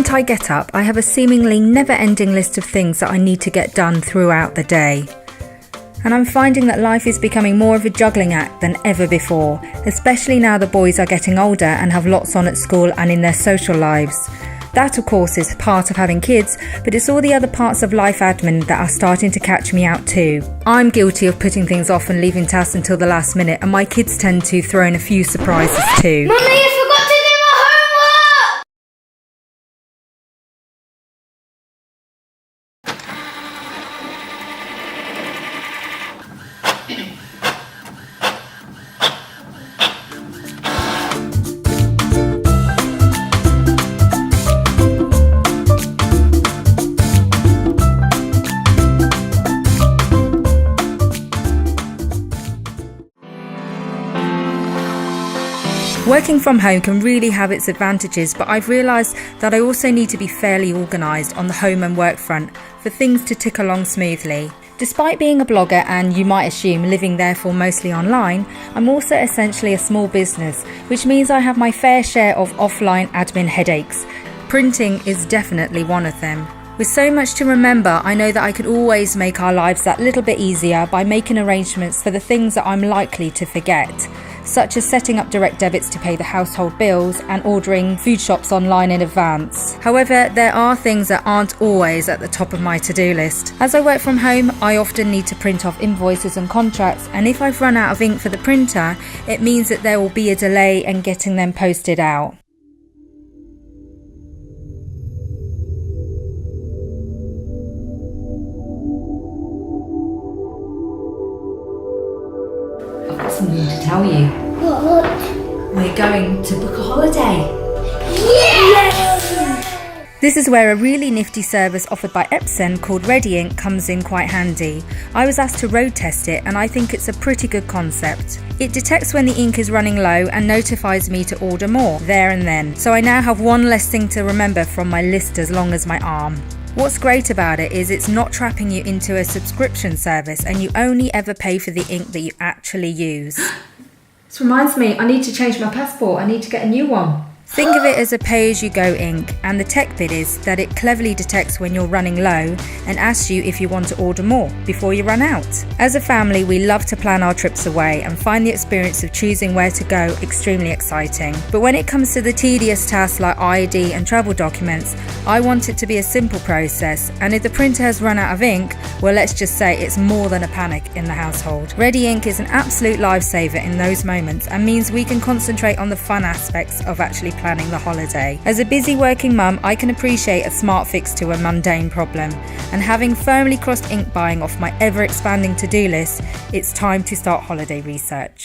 moment I get up, I have a seemingly never-ending list of things that I need to get done throughout the day. And I'm finding that life is becoming more of a juggling act than ever before, especially now the boys are getting older and have lots on at school and in their social lives. That, of course, is part of having kids, but it's all the other parts of life admin that are starting to catch me out too. I'm guilty of putting things off and leaving tasks until the last minute, and my kids tend to throw in a few surprises too. Mummy, I forgot to do my homework! Working from home can really have its advantages, but I've realised that I also need to be fairly organised on the home and work front for things to tick along smoothly. Despite being a blogger and, you might assume, living therefore mostly online, I'm also essentially a small business, which means I have my fair share of offline admin headaches. Printing is definitely one of them. With so much to remember, I know that I could always make our lives that little bit easier by making arrangements for the things that I'm likely to forget, such as setting up direct debits to pay the household bills and ordering food shops online in advance. However, there are things that aren't always at the top of my to-do list. As I work from home, I often need to print off invoices and contracts, and if I've run out of ink for the printer, it means that there will be a delay in getting them posted out. I've got something to tell you. What? We're going to book a holiday. Yes! This is where a really nifty service offered by Epson called ReadyInk comes in quite handy. I was asked to road test it, and I think it's a pretty good concept. It detects when the ink is running low and notifies me to order more there and then, so I now have one less thing to remember from my list as long as my arm. What's great about it is it's not trapping you into a subscription service, and you only ever pay for the ink that you actually use. This reminds me, I need to change my passport. I need to get a new one. Think of it as a pay-as-you-go ink, and the tech bit is that it cleverly detects when you're running low and asks you if you want to order more before you run out. As a family, we love to plan our trips away and find the experience of choosing where to go extremely exciting. But when it comes to the tedious tasks like ID and travel documents, I want it to be a simple process, and if the printer has run out of ink, well, let's just say it's more than a panic in the household. ReadyInk is an absolute lifesaver in those moments and means we can concentrate on the fun aspects of actually planning the holiday. As a busy working mum, I can appreciate a smart fix to a mundane problem, and having firmly crossed ink buying off my ever-expanding to-do list, it's time to start holiday research.